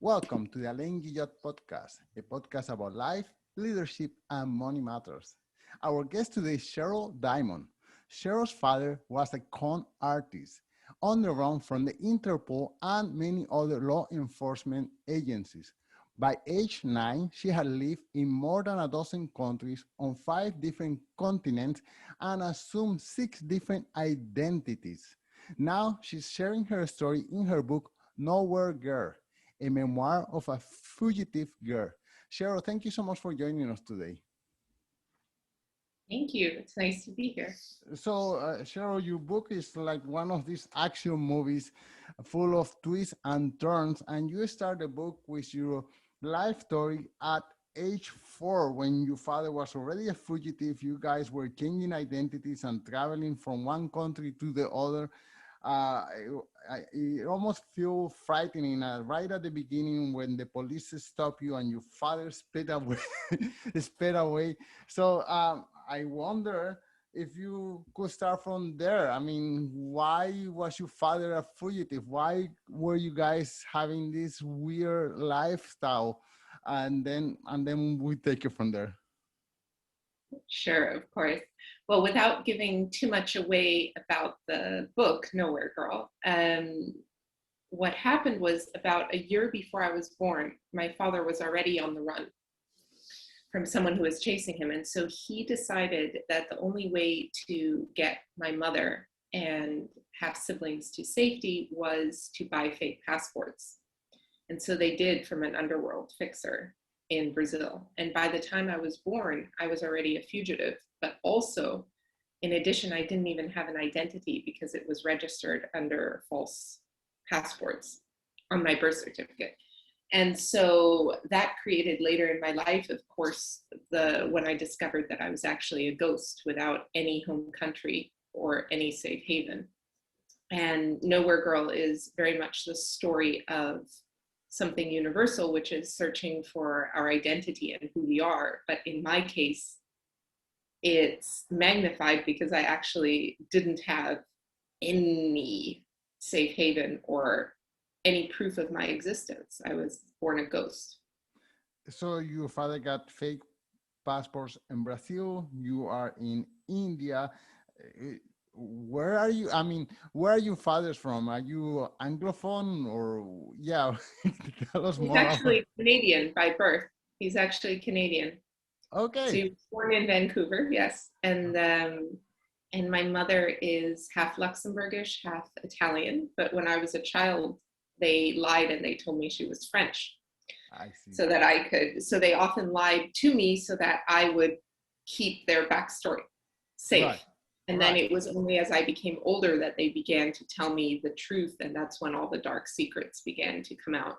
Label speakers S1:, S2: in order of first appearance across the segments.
S1: Welcome to the Alain Guillot podcast, a podcast about life, leadership, and money matters. Our guest today is Cheryl Diamond. Cheryl's father was a con artist on the run from the Interpol and many other law enforcement agencies. By age 9, she had lived in more than a dozen countries on 5 different continents and assumed 6 different identities. Now she's sharing her story in her book, Nowhere Girl, a memoir of a fugitive girl. Cheryl, thank you so much for joining us today.
S2: Thank you. It's nice to be here.
S1: So, Cheryl, your book is like one of these action movies full of twists and turns, and you start the book with your life story at age 4 when your father was already a fugitive. You guys were changing identities and traveling from one country to the other. It almost feels frightening right at the beginning when the police stop you and your father sped away. Sped away. So I wonder if you could start from there. I mean, why was your father a fugitive? Why were you guys having this weird lifestyle? And then we take it from there.
S2: Sure, of course. Well, without giving too much away about the book, Nowhere Girl, what happened was about a year before I was born, my father was already on the run from someone who was chasing him. And so he decided that the only way to get my mother and half siblings to safety was to buy fake passports. And so they did, from an underworld fixer in Brazil. And by the time I was born, I was already a fugitive, but also, in addition, I didn't even have an identity because it was registered under false passports on my birth certificate. And so that created later in my life, of course, when I discovered that I was actually a ghost without any home country or any safe haven. And Nowhere Girl is very much the story of something universal, which is searching for our identity and who we are. But in my case, it's magnified because I actually didn't have any safe haven or any proof of my existence. I was born a ghost.
S1: So your father got fake passports in Brazil. You are in India. Where are you? I mean, where are your fathers from? Are you Anglophone or yeah? Tell us
S2: He's
S1: more about.
S2: actually Canadian by birth. He's actually Canadian. So
S1: Okay.
S2: he was born in Vancouver, yes. And my mother is half Luxembourgish, half Italian. But when I was a child, they lied and they told me she was French.
S1: I see.
S2: So they often lied to me so that I would keep their backstory safe.
S1: Right.
S2: And then it was only as I became older that they began to tell me the truth. And that's when all the dark secrets began to come out.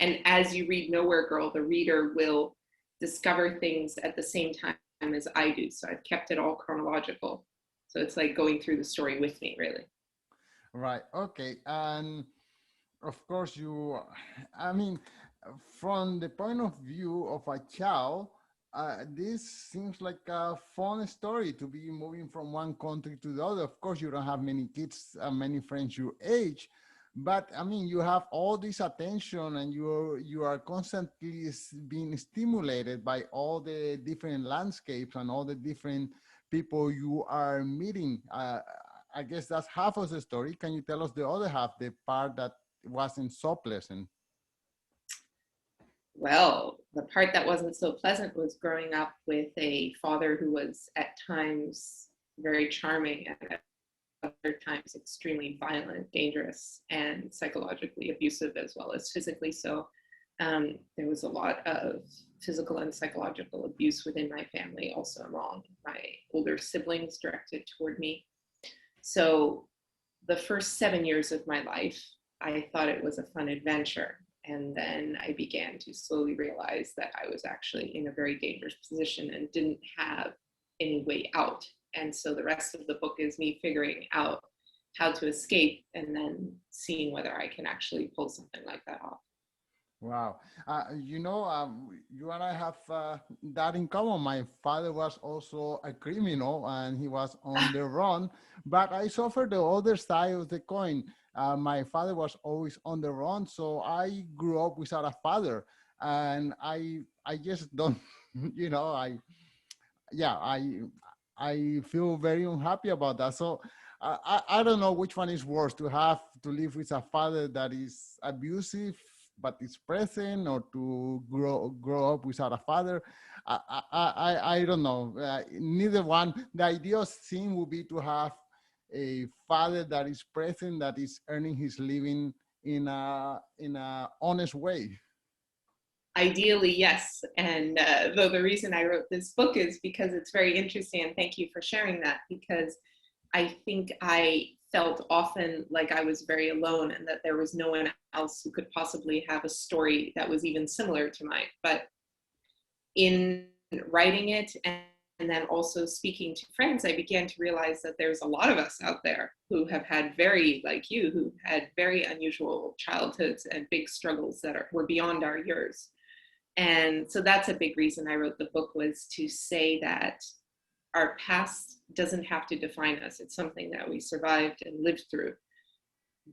S2: And as you read Nowhere Girl, the reader will discover things at the same time as I do. So I've kept it all chronological. So it's like going through the story with me, really.
S1: Right. Okay. And of course, I mean, from the point of view of a child, this seems like a fun story to be moving from one country to the other. Of course, you don't have many kids, many friends your age, but I mean, you have all this attention, and you are constantly being stimulated by all the different landscapes and all the different people you are meeting. I guess that's half of the story. Can you tell us the other half, the part that wasn't so pleasant?
S2: Well, the part that wasn't so pleasant was growing up with a father who was at times very charming and at other times extremely violent, dangerous, and psychologically abusive as well as physically so. There was a lot of physical and psychological abuse within my family, also among my older siblings directed toward me. So the first 7 years of my life, I thought it was a fun adventure. And then I began to slowly realize that I was actually in a very dangerous position and didn't have any way out. And so the rest of the book is me figuring out how to escape and then seeing whether I can actually pull something like that off.
S1: Wow. You and I have that in common. My father was also a criminal and he was on the run, but I suffered the other side of the coin. My father was always on the run, so I grew up without a father, and I just don't, you know, I yeah, I feel very unhappy about that. So I don't know which one is worse, to have to live with a father that is abusive but is present, or to grow up without a father. I don't know. Neither one. The ideal thing would be to have a father that is present, that is earning his living in a honest way.
S2: Ideally, yes. And though the reason I wrote this book is because it's very interesting, and thank you for sharing that, because I think I felt often like I was very alone and that there was no one else who could possibly have a story that was even similar to mine. But in writing it and then also speaking to friends, I began to realize that there's a lot of us out there who have had very, like you, who had very unusual childhoods and big struggles that were beyond our years. And so that's a big reason I wrote the book, was to say that our past doesn't have to define us. It's something that we survived and lived through,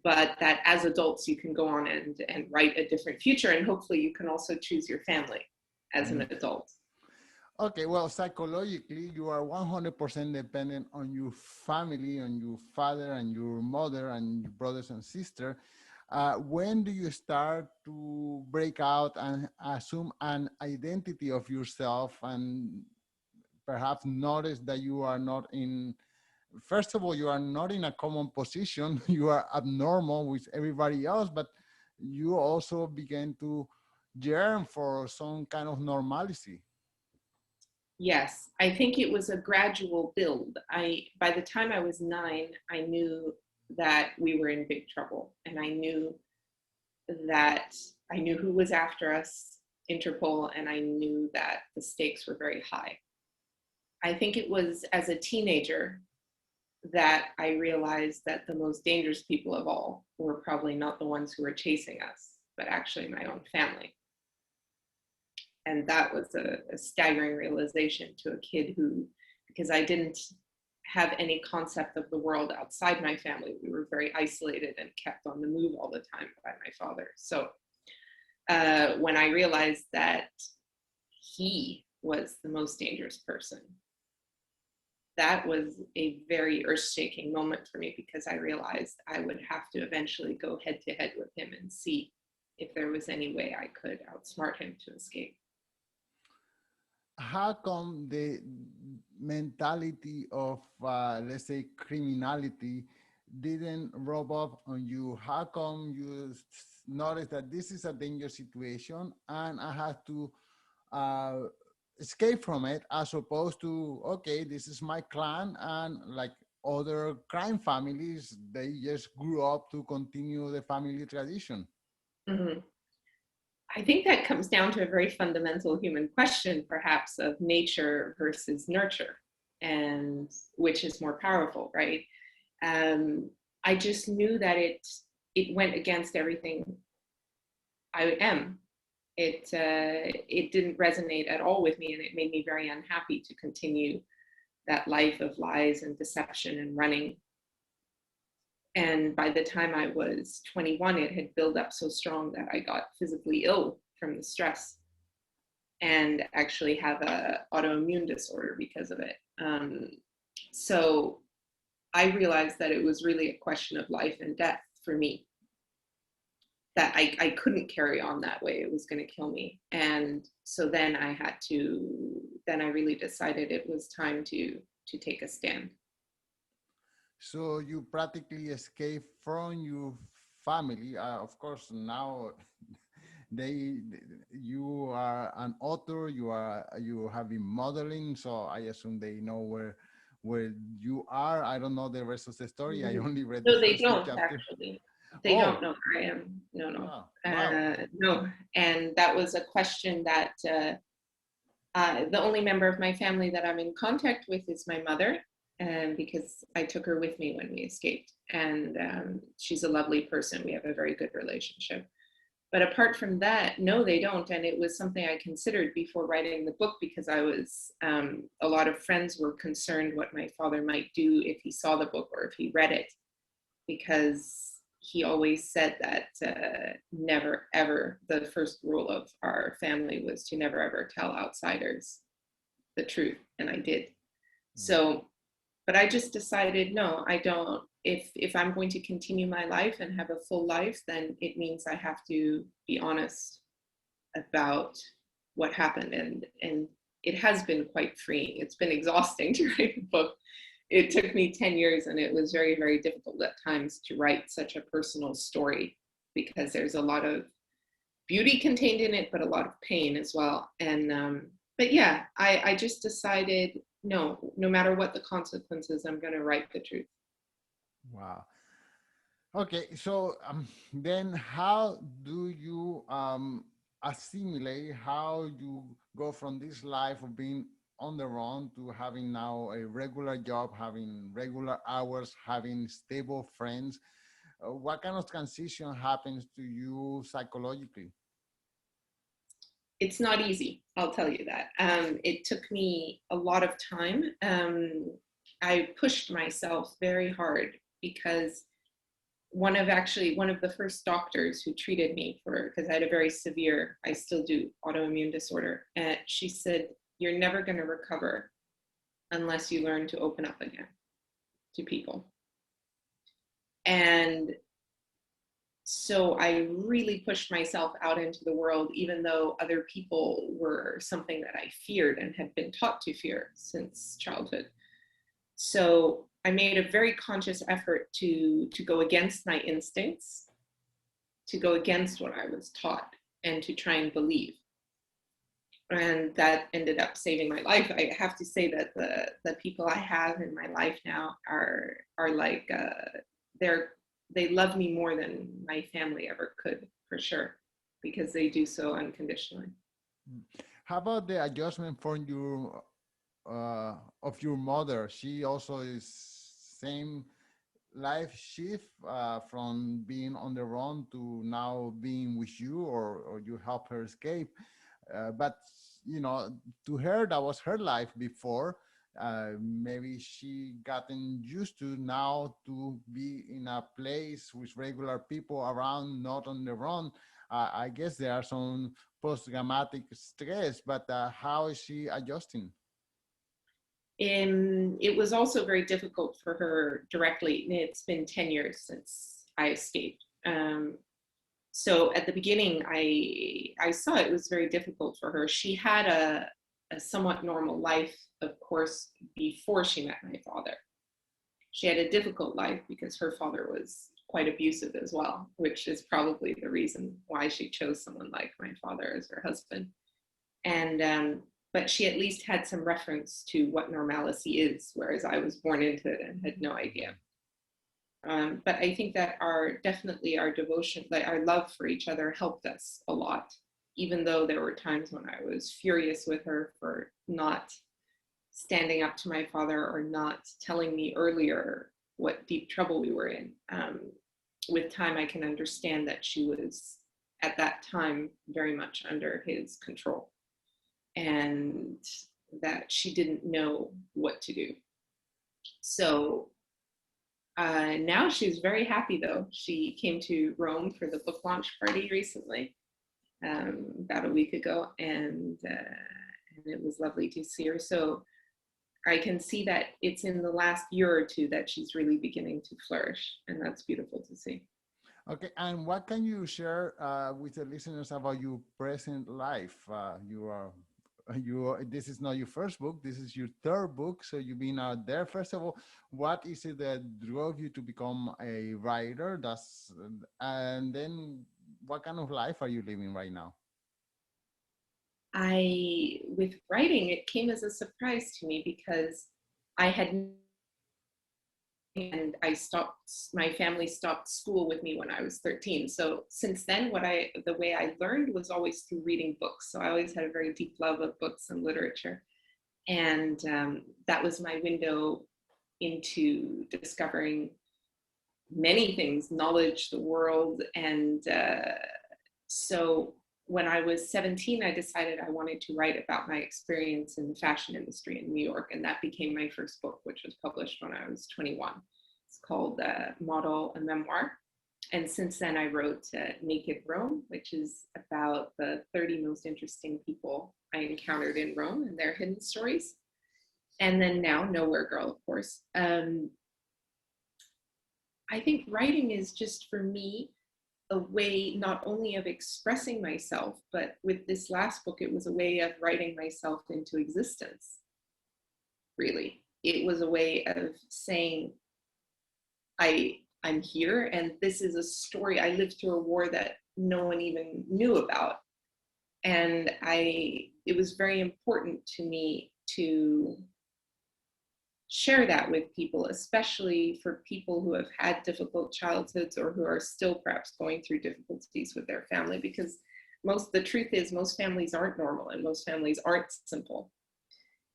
S2: but that as adults, you can go on and write a different future. And hopefully you can also choose your family as an
S1: Mhm.
S2: adult.
S1: Okay, well, psychologically, you are 100% dependent on your family, on your father and your mother and your brothers and sister. When do you start to break out and assume an identity of yourself, and perhaps notice that you are not in, first of all, you are not in a common position, you are abnormal with everybody else, but you also begin to yearn for some kind of normalcy?
S2: Yes, I think it was a gradual build. By the time I was 9, I knew that we were in big trouble, and that I knew who was after us, Interpol, and I knew that the stakes were very high. I think it was as a teenager that I realized that the most dangerous people of all were probably not the ones who were chasing us, but actually my own family. And that was a staggering realization to a kid who, because I didn't have any concept of the world outside my family. We were very isolated and kept on the move all the time by my father. So when I realized that he was the most dangerous person, that was a very earth-shaking moment for me, because I realized I would have to eventually go head to head with him and see if there was any way I could outsmart him to escape.
S1: How come the mentality of, let's say, criminality didn't rub off on you? How come you noticed that this is a dangerous situation and I have to uh, escape from it, as opposed to, okay, this is my clan, and like other crime families, they just grew up to continue the family tradition?
S2: Mhm. I think that comes down to a very fundamental human question, perhaps, of nature versus nurture, and which is more powerful, right? Um, I just knew that it went against everything I am. It didn't resonate at all with me, and it made me very unhappy to continue that life of lies and deception and running. And by the time I was 21, it had built up so strong that I got physically ill from the stress, and actually have a autoimmune disorder because of it. So I realized that it was really a question of life and death for me, that I couldn't carry on that way. It was going to kill me. And so then I really decided it was time to take a stand.
S1: So you practically escape from your family. Of course, now they you are an author. You have been modeling, so I assume they know where you are. I don't know the rest of the story. I only read the
S2: No, they
S1: first two
S2: don't
S1: chapters.
S2: actually. They don't
S1: Oh,
S2: know where I am. No, no,
S1: wow, wow.
S2: no. And that was a question that the only member of my family that I'm in contact with is my mother, and because I took her with me when we escaped, and she's a lovely person. We have a very good relationship. But apart from that, no, they don't. And it was something I considered before writing the book, because I was, a lot of friends were concerned what my father might do if he saw the book or if he read it, because he always said that never ever, the first rule of our family was to never ever tell outsiders the truth. And I did. So, but I just decided, no, I don't. If I'm going to continue my life and have a full life, then it means I have to be honest about what happened. And it has been quite freeing. It's been exhausting to write a book. It took me 10 years, and it was very, very difficult at times to write such a personal story, because there's a lot of beauty contained in it, but a lot of pain as well. And but yeah, I just decided, no matter what the consequences, I'm going to write the truth.
S1: Wow. Okay, so then how do you assimilate, how you go from this life of being on the run to having now a regular job, having regular hours, having stable friends? What kind of transition happens to you psychologically?
S2: It's not easy, I'll tell you that. It took me a lot of time. I pushed myself very hard, because one of the first doctors who treated me because I had a very severe, I still do, autoimmune disorder. And she said, you're never going to recover unless you learn to open up again to people. And so I really pushed myself out into the world, even though other people were something that I feared and had been taught to fear since childhood. So I made a very conscious effort to go against my instincts, to go against what I was taught, and to try and believe. And that ended up saving my life. I have to say that the people I have in my life now are like, they love me more than my family ever could, for sure, because they do so unconditionally.
S1: How about the adjustment from your of your mother? She also is same life shift from being on the run to now being with you, or you help her escape. But you know, to her that was her life before. Maybe she gotten used to now to be in a place with regular people around, not on the run. I guess there are some post-traumatic stress, but how is she adjusting?
S2: It was also very difficult for her directly. It's been 10 years since I escaped. So at the beginning, I saw it was very difficult for her. She had a somewhat normal life, of course, before she met my father. She had a difficult life because her father was quite abusive as well, which is probably the reason why she chose someone like my father as her husband. And but she at least had some reference to what normalcy is, whereas I was born into it and had no idea. But I think that definitely our devotion, like our love for each other, helped us a lot, even though there were times when I was furious with her for not standing up to my father or not telling me earlier what deep trouble we were in. With time, I can understand that she was at that time very much under his control, and that she didn't know what to do. So now she's very happy, though. She came to Rome for the book launch party recently, about a week ago, and it was lovely to see her. So I can see that it's in the last year or two that she's really beginning to flourish, and that's beautiful to see.
S1: Okay, and what can you share with the listeners about your present life? This is not your first book, this is your third book, so you've been out there. First of all, what is it that drove you to become a writer? And then what kind of life are you living right now?
S2: With writing, it came as a surprise to me, because I had, and my family stopped school with me when I was 13. So since then, the way I learned was always through reading books. So I always had a very deep love of books and literature. And that was my window into discovering many things, knowledge, the world. And So when I was 17, I decided I wanted to write about my experience in the fashion industry in New York. And that became my first book, which was published when I was 21. It's called Model, a Memoir. And since then, I wrote Naked Rome, which is about the 30 most interesting people I encountered in Rome and their hidden stories. And then now, Nowhere Girl, of course. I think writing is just, for me, a way not only of expressing myself, but with this last book, it was a way of writing myself into existence, really. It was a way of saying, I'm here, and this is a story. I lived through a war that no one even knew about. And it was very important to me to share that with people, especially for people who have had difficult childhoods or who are still perhaps going through difficulties with their family, because the truth is most families aren't normal and most families aren't simple.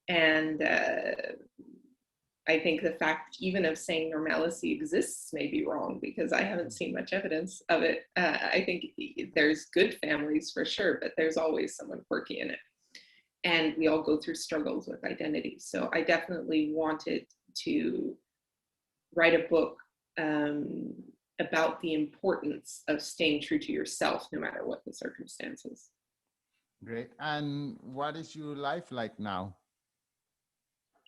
S2: And I think the fact even of saying normalcy exists may be wrong, because I haven't seen much evidence of it. I think there's good families for sure, but there's always someone quirky in it. And we all go through struggles with identity. So I definitely wanted to write a book about the importance of staying true to yourself, no matter what the circumstances.
S1: Great. And what is your life like now?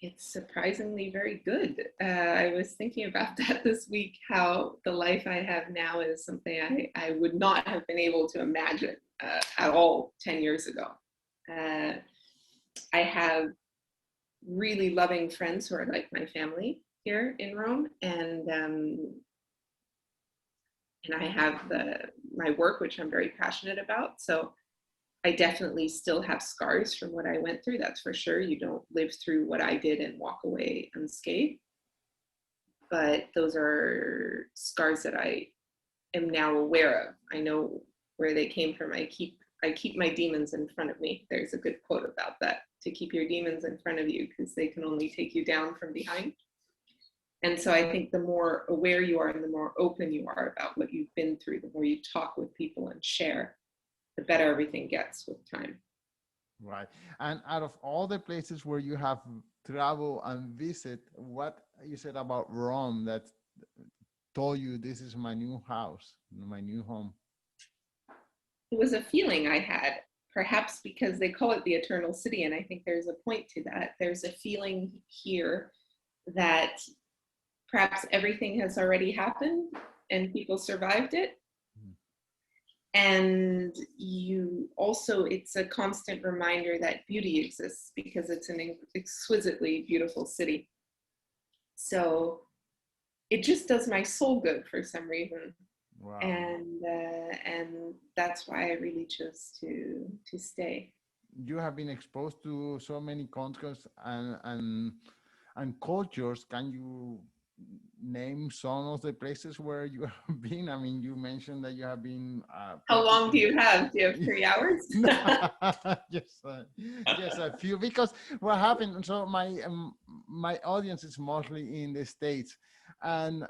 S2: It's surprisingly very good. I was thinking about that this week, how the life I have now is something I would not have been able to imagine at all 10 years ago. I have really loving friends who are like my family here in Rome, and I have my work, which I'm very passionate about. So I definitely still have scars from what I went through, that's for sure. You don't live through what I did and walk away unscathed. But those are scars that I am now aware of. I know where they came from. I keep my demons in front of me. There's a good quote about that, to keep your demons in front of you, because they can only take you down from behind. And so I think the more aware you are and the more open you are about what you've been through, the more you talk with people and share, the better everything gets with time.
S1: Right. And out of all the places where you have traveled and visit, what you said about Rome that told you this is my new house, my new home?
S2: It was a feeling I had, perhaps because they call it the eternal city, and I think there's a point to that. There's a feeling here that perhaps everything has already happened and people survived it. And it's a constant reminder that beauty exists, because it's an exquisitely beautiful city. So it just does my soul good for some reason. Wow. And that's why I really chose to stay.
S1: You have been exposed to so many countries and cultures. Can you name some of the places where you have been? I mean, you mentioned that you have been.
S2: How long do you have? Do you have 3 hours?
S1: Yes, yes, a few. Because what happened? So my audience is mostly in the States, and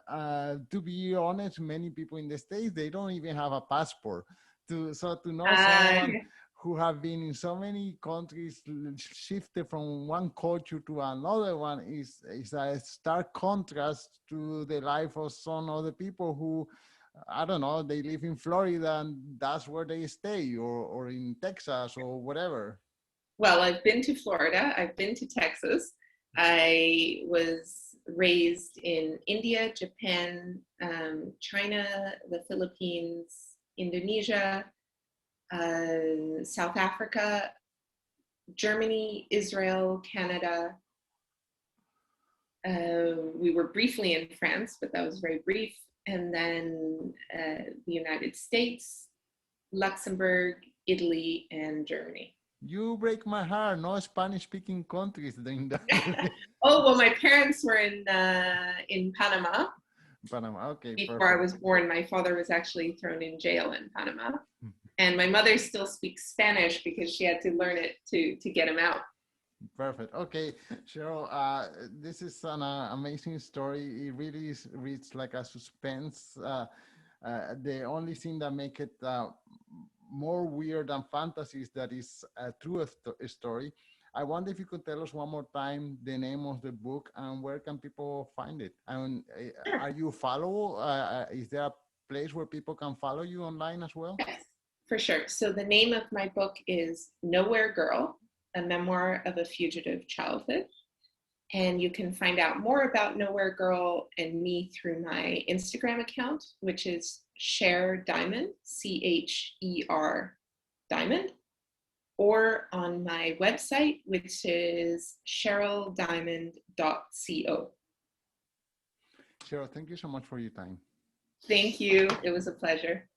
S1: to be honest, many people in the States, they don't even have a passport. To know someone who have been in so many countries, shifted from one culture to another one, is a stark contrast to the life of some other people who, I don't know, they live in Florida and that's where they stay, or in Texas or whatever.
S2: Well, I've been to Florida, I've been to Texas. I was raised in India, Japan, China, the Philippines, Indonesia, South Africa, Germany, Israel, Canada. We were briefly in France, but that was very brief. And then the United States, Luxembourg, Italy, and Germany.
S1: You break my heart. No Spanish-speaking countries doing that.
S2: Oh, well, my parents were in Panama.
S1: Panama, okay.
S2: Before
S1: Perfect.
S2: I was born, my father was actually thrown in jail in Panama. And my mother still speaks Spanish because she had to learn it to get him out.
S1: Perfect. Okay, Cheryl, this is an amazing story. It really reads like a suspense. The only thing that make it more weird than fantasies that is a true story. I wonder if you could tell us one more time the name of the book and where can people find it? And
S2: Sure.
S1: are you follow? Is there a place where people can follow you online as well?
S2: Yes, for sure. So the name of my book is Nowhere Girl, a memoir of a fugitive childhood. And you can find out more about Nowhere Girl and me through my Instagram account, which is Cher Diamond, Cher Diamond, or on my website, which is CherylDiamond.co.
S1: Cheryl, thank you so much for your time.
S2: Thank you. It was a pleasure.